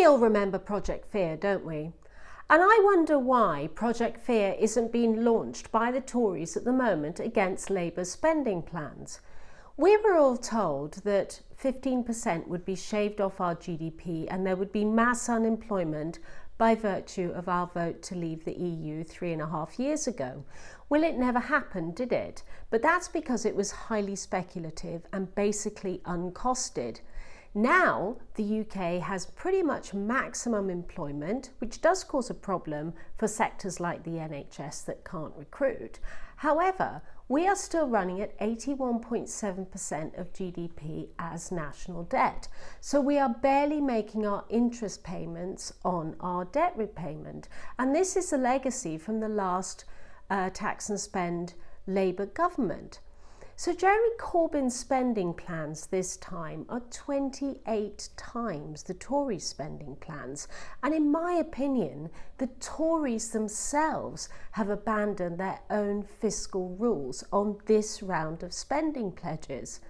all remember Project Fear, don't we? And I wonder why Project Fear isn't being launched by the Tories at the moment against Labour's spending plans. We were all told that 15% would be shaved off our GDP and there would be mass unemployment by virtue of our vote to leave the EU 3.5 years ago. Well, it never happened, did it? But that's because it was highly speculative and basically uncosted. Now, the UK has pretty much maximum employment, which does cause a problem for sectors like the NHS that can't recruit. However, we are still running at 81.7% of GDP as national debt. So we are barely making our interest payments on our debt repayment. And this is a legacy from the last tax and spend Labour government. So Jeremy Corbyn's spending plans this time are 28 times the Tories' spending plans. And in my opinion, the Tories themselves have abandoned their own fiscal rules on this round of spending pledges.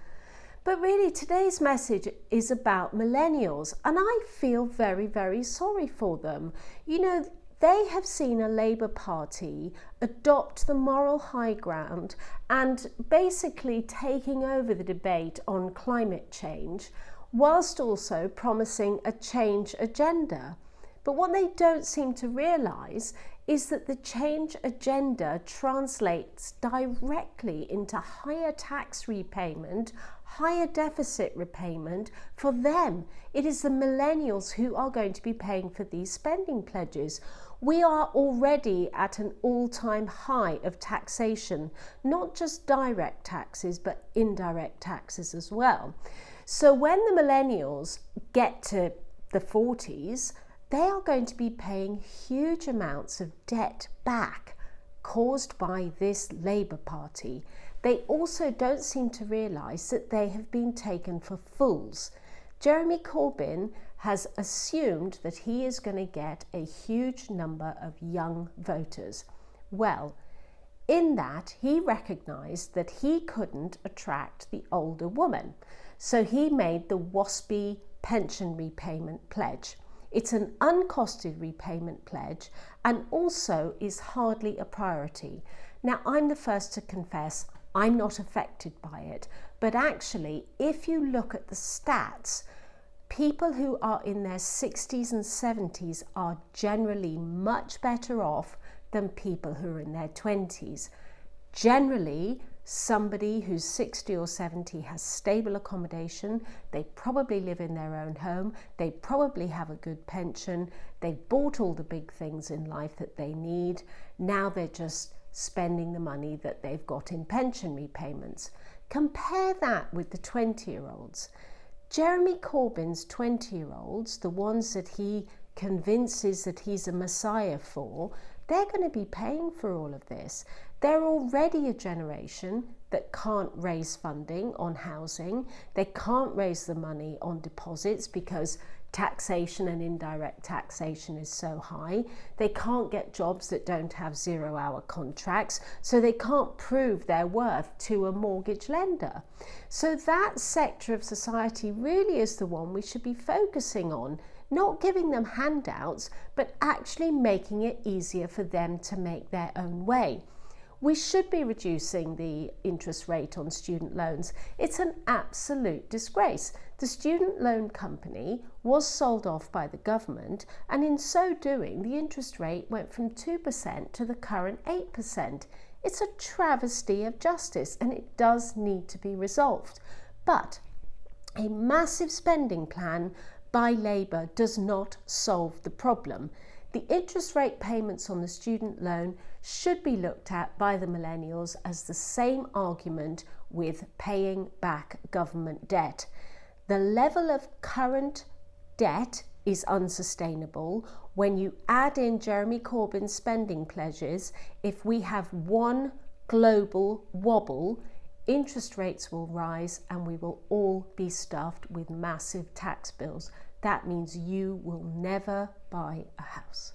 But really, today's message is about millennials, and I feel very, very sorry for them. You know, they have seen a Labour Party adopt the moral high ground and basically taking over the debate on climate change, whilst also promising a change agenda. But what they don't seem to realise is that the change agenda translates directly into higher tax repayment, higher deficit repayment for them. It is the millennials who are going to be paying for these spending pledges. We are already at an all-time high of taxation, not just direct taxes, but indirect taxes as well. So when the millennials get to the 40s, they are going to be paying huge amounts of debt back caused by this Labour Party. They also don't seem to realise that they have been taken for fools. Jeremy Corbyn has assumed that he is going to get a huge number of young voters. Well, in that he recognised that he couldn't attract the older woman. So he made the WASPy pension repayment pledge. It's an uncosted repayment pledge and also is hardly a priority. Now, I'm the first to confess I'm not affected by it, but actually, if you look at the stats, people who are in their 60s and 70s are generally much better off than people who are in their 20s. Generally, somebody who's 60 or 70 has stable accommodation, they probably live in their own home, they probably have a good pension, they've bought all the big things in life that they need, now they're just spending the money that they've got in pension repayments. Compare that with the 20-year-olds. Jeremy Corbyn's 20-year-olds, the ones that he convinces that he's a messiah for, they're going to be paying for all of this. They're already a generation that can't raise funding on housing. They can't raise the money on deposits because taxation and indirect taxation is so high. They can't get jobs that don't have 0-hour contracts, so they can't prove their worth to a mortgage lender. So that sector of society really is the one we should be focusing on, not giving them handouts, but actually making it easier for them to make their own way. We should be reducing the interest rate on student loans. It's an absolute disgrace. The student loan company was sold off by the government, and in so doing, the interest rate went from 2% to the current 8%. It's a travesty of justice, and it does need to be resolved. But a massive spending plan by Labour does not solve the problem. The interest rate payments on the student loan should be looked at by the millennials as the same argument with paying back government debt. The level of current debt is unsustainable. When you add in Jeremy Corbyn's spending pledges, if we have one global wobble, interest rates will rise and we will all be stuffed with massive tax bills. That means you will never buy a house.